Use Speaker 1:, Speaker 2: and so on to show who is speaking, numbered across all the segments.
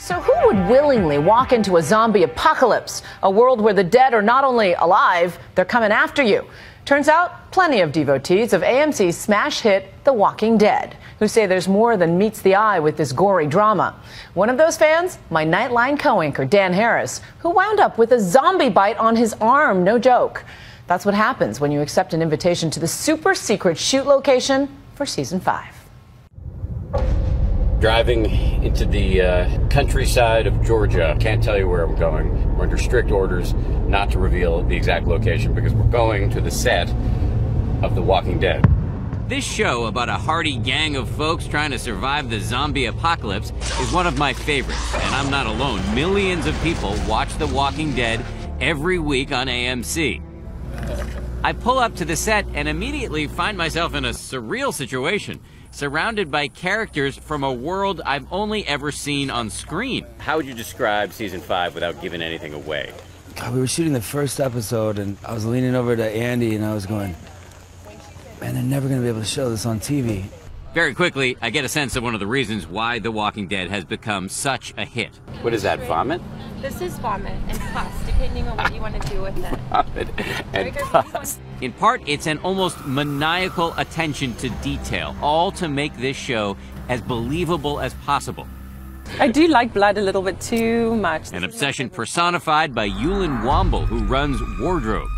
Speaker 1: So who would willingly walk into a zombie apocalypse, a world where the dead are not only alive, they're coming after you? Turns out plenty of devotees of AMC's smash hit The Walking Dead, who say there's more than meets the eye with this gory drama. One of those fans, my Nightline co-anchor Dan Harris, who wound up with a zombie bite on his arm, no joke. That's what happens when you accept an invitation to the super secret shoot location for season 5.
Speaker 2: Driving into the countryside of Georgia. Can't tell you where I'm going. We're under strict orders not to reveal the exact location because we're going to the set of The Walking Dead.
Speaker 3: This show about a hardy gang of folks trying to survive the zombie apocalypse is one of my favorites, and I'm not alone. Millions of people watch The Walking Dead every week on AMC. I pull up to the set and immediately find myself in a surreal situation, surrounded by characters from a world I've only ever seen on screen.
Speaker 2: How would you describe season 5 without giving anything away?
Speaker 4: God, we were shooting the first episode, and I was leaning over to Andy, and I was going, man, they're never going to be able to show this on TV.
Speaker 3: Very quickly, I get a sense of one of the reasons why The Walking Dead has become such a hit.
Speaker 2: What is that, vomit?
Speaker 5: This is vomit and pus, depending on what you want to do with it.
Speaker 2: Vomit and pus.
Speaker 3: In part, it's an almost maniacal attention to detail, all to make this show as believable as possible.
Speaker 6: I do like blood a little bit too much.
Speaker 3: An obsession personified by Yulin Womble, who runs wardrobe.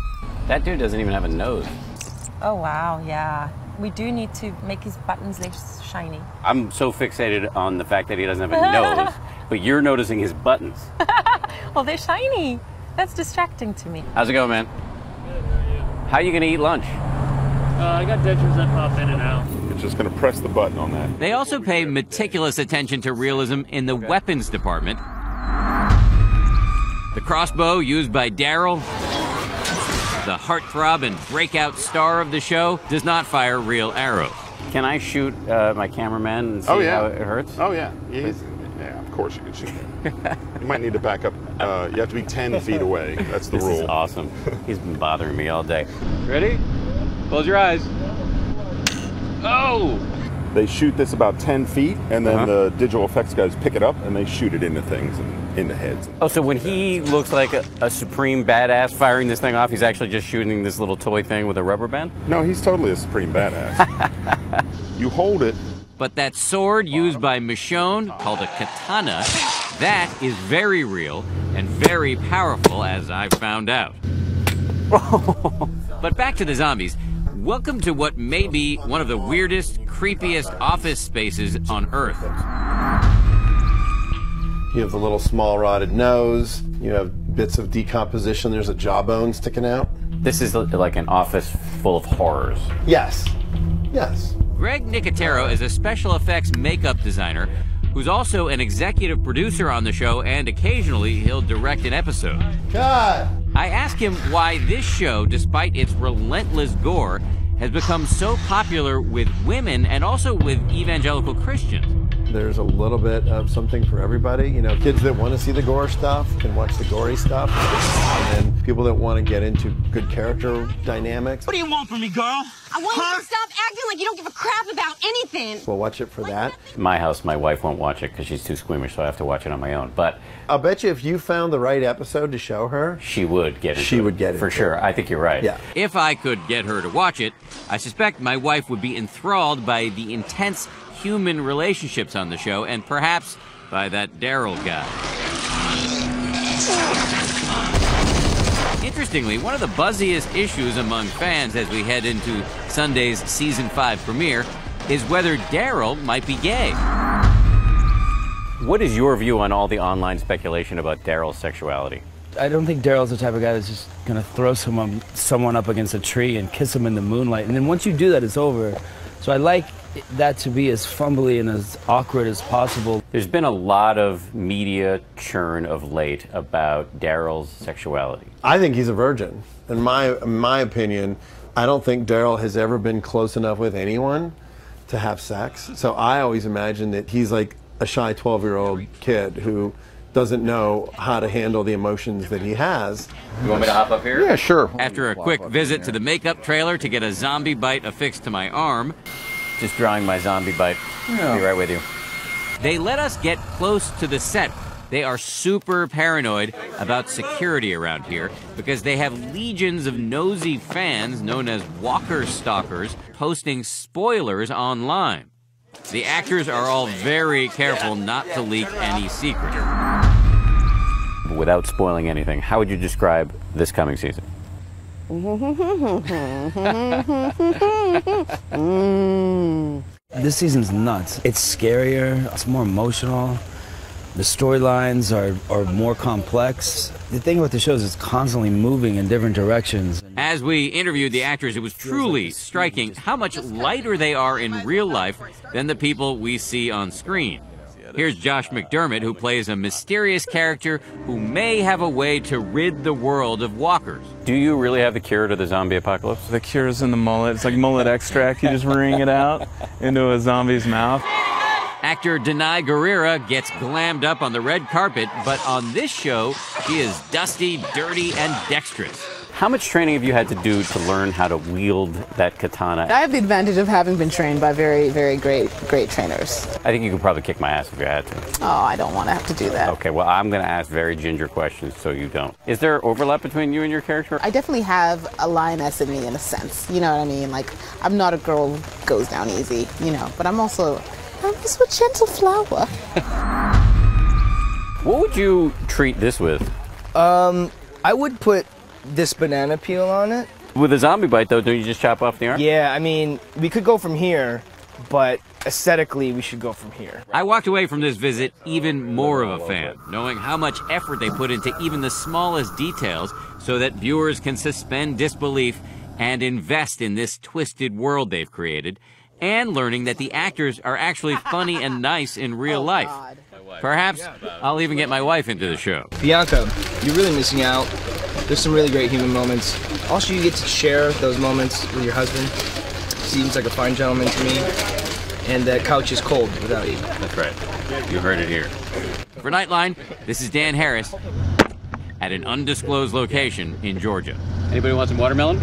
Speaker 2: That dude doesn't even have a nose.
Speaker 6: Oh, wow, yeah. We do need to make his buttons less shiny.
Speaker 2: I'm so fixated on the fact that he doesn't have a nose, but you're noticing his buttons.
Speaker 6: Well, they're shiny. That's distracting to me.
Speaker 2: How's it going, man? How are you going to eat lunch?
Speaker 7: I got dentures that pop in and out.
Speaker 8: It's just going to press the button on that.
Speaker 3: They also pay meticulous attention to realism in the weapons department. The crossbow used by Daryl, the heartthrob and breakout star of the show, does not fire real arrows.
Speaker 2: Can I shoot my cameraman and see how it hurts?
Speaker 8: Oh, yeah. Yeah, of course you can shoot him. You might need to back up. You have to be 10 feet away. That's the rule.
Speaker 2: This is awesome. He's been bothering me all day.
Speaker 7: Ready? Close your eyes. Oh!
Speaker 8: They shoot this about 10 feet, and then the digital effects guys pick it up, and they shoot it into things and into heads.
Speaker 2: Oh, so when he looks like a supreme badass firing this thing off, he's actually just shooting this little toy thing with a rubber band?
Speaker 8: No, he's totally a supreme badass. You hold it.
Speaker 3: But that sword used by Michonne, called a katana, that is very real and very powerful, as I found out. But back to the zombies. Welcome to what may be one of the weirdest, creepiest office spaces on Earth.
Speaker 9: You have the little small rotted nose. You have bits of decomposition. There's a jawbone sticking out.
Speaker 2: This is like an office full of horrors.
Speaker 9: Yes. Yes.
Speaker 3: Greg Nicotero is a special effects makeup designer who's also an executive producer on the show, and occasionally he'll direct an episode.
Speaker 9: God!
Speaker 3: I ask him why this show, despite its relentless gore, has become so popular with women and also with evangelical Christians.
Speaker 9: There's a little bit of something for everybody. You know, kids that want to see the gore stuff can watch the gory stuff. And then people that want to get into good character dynamics.
Speaker 10: What do you want from me, girl? I want you to stop acting like you don't give a crap about anything.
Speaker 9: We'll watch it for that.
Speaker 2: In my house, my wife won't watch it because she's too squeamish, so I have to watch it on my own. But
Speaker 9: I'll bet you if you found the right episode to show her,
Speaker 2: she would get it.
Speaker 9: She would get it.
Speaker 2: For sure. I think you're right.
Speaker 9: Yeah.
Speaker 3: If I could get her to watch it, I suspect my wife would be enthralled by the intense human relationships on the show, and perhaps by that Daryl guy. Interestingly, one of the buzziest issues among fans as we head into Sunday's Season 5 premiere is whether Daryl might be gay.
Speaker 2: What is your view on all the online speculation about Daryl's sexuality?
Speaker 4: I don't think Daryl's the type of guy that's just going to throw someone up against a tree and kiss him in the moonlight. And then once you do that, it's over. So I like that to be as fumbly and as awkward as possible.
Speaker 2: There's been a lot of media churn of late about Daryl's sexuality.
Speaker 9: I think he's a virgin. In my opinion, I don't think Daryl has ever been close enough with anyone to have sex. So I always imagine that he's like a shy 12-year-old kid who doesn't know how to handle the emotions that he has.
Speaker 2: You want me to hop up here?
Speaker 9: Yeah, sure.
Speaker 3: After a quick visit to the makeup trailer to get a zombie bite affixed to my arm,
Speaker 2: just drawing my zombie bite. I'll be right with you.
Speaker 3: they let us get close to the set, They are super paranoid about security around here because they have legions of nosy fans known as walker stalkers posting spoilers online. The actors are all very careful not to leak any secret.
Speaker 2: Without spoiling anything, how would you describe this coming season?
Speaker 4: This season's nuts. It's scarier, it's more emotional. The storylines are more complex. The thing about the show is it's constantly moving in different directions.
Speaker 3: As we interviewed the actors, it was truly striking how much lighter they are in real life than the people we see on screen. Here's Josh McDermott, who plays a mysterious character who may have a way to rid the world of walkers.
Speaker 2: Do you really have the cure to the zombie apocalypse?
Speaker 11: The cure's in the mullet. It's like mullet extract. You just wring it out into a zombie's mouth.
Speaker 3: Actor Denai Guerrera gets glammed up on the red carpet, but on this show, she is dusty, dirty, and dexterous.
Speaker 2: How much training have you had to do to learn how to wield that katana?
Speaker 12: I have the advantage of having been trained by very, very great trainers.
Speaker 2: I think you could probably kick my ass if you had to.
Speaker 12: Oh, I don't want to have to do that.
Speaker 2: Okay, well, I'm going to ask very ginger questions so you don't. Is there overlap between you and your character?
Speaker 12: I definitely have a lioness in me in a sense. You know what I mean? Like, I'm not a girl who goes down easy, you know, but I'm also a gentle flower.
Speaker 2: What would you treat this with?
Speaker 13: I would put this banana peel on it.
Speaker 2: With a zombie bite, though, don't you just chop off the arm?
Speaker 13: Yeah, I mean, we could go from here, but aesthetically, we should go from here.
Speaker 3: I walked away from this visit even more of a fan, knowing how much effort they put into even the smallest details so that viewers can suspend disbelief and invest in this twisted world they've created, and learning that the actors are actually funny and nice in real life. Perhaps I'll even get my wife into the show.
Speaker 13: Bianca, you're really missing out. There's some really great human moments. Also, you get to share those moments with your husband. Seems like a fine gentleman to me. And that couch is cold without you.
Speaker 2: That's right. You heard it here.
Speaker 3: For Nightline, this is Dan Harris at an undisclosed location in Georgia.
Speaker 2: Anybody want some watermelon?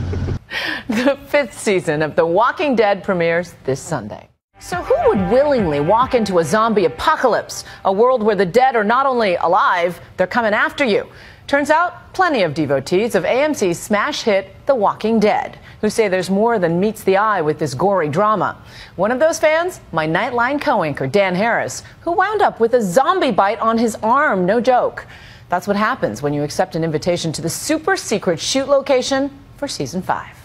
Speaker 1: The 5th season of The Walking Dead premieres this Sunday. So who would willingly walk into a zombie apocalypse, a world where the dead are not only alive, they're coming after you? Turns out plenty of devotees of AMC's smash hit The Walking Dead, who say there's more than meets the eye with this gory drama. One of those fans, my Nightline co-anchor Dan Harris, who wound up with a zombie bite on his arm, no joke. That's what happens when you accept an invitation to the super secret shoot location for season 5.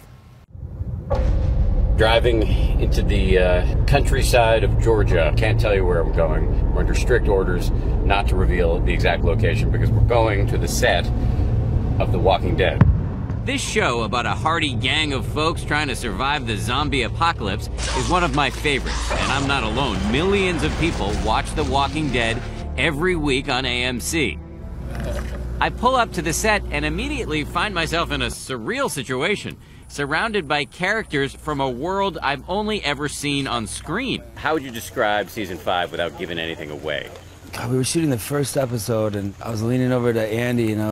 Speaker 2: Driving into the countryside of Georgia. Can't tell you where we're going. We're under strict orders not to reveal the exact location because we're going to the set of The Walking Dead.
Speaker 3: This show about a hardy gang of folks trying to survive the zombie apocalypse is one of my favorites, and I'm not alone. Millions of people watch The Walking Dead every week on AMC. I pull up to the set and immediately find myself in a surreal situation, surrounded by characters from a world I've only ever seen on screen.
Speaker 2: How would you describe season 5 without giving anything away?
Speaker 4: God, we were shooting the first episode, and I was leaning over to Andy, and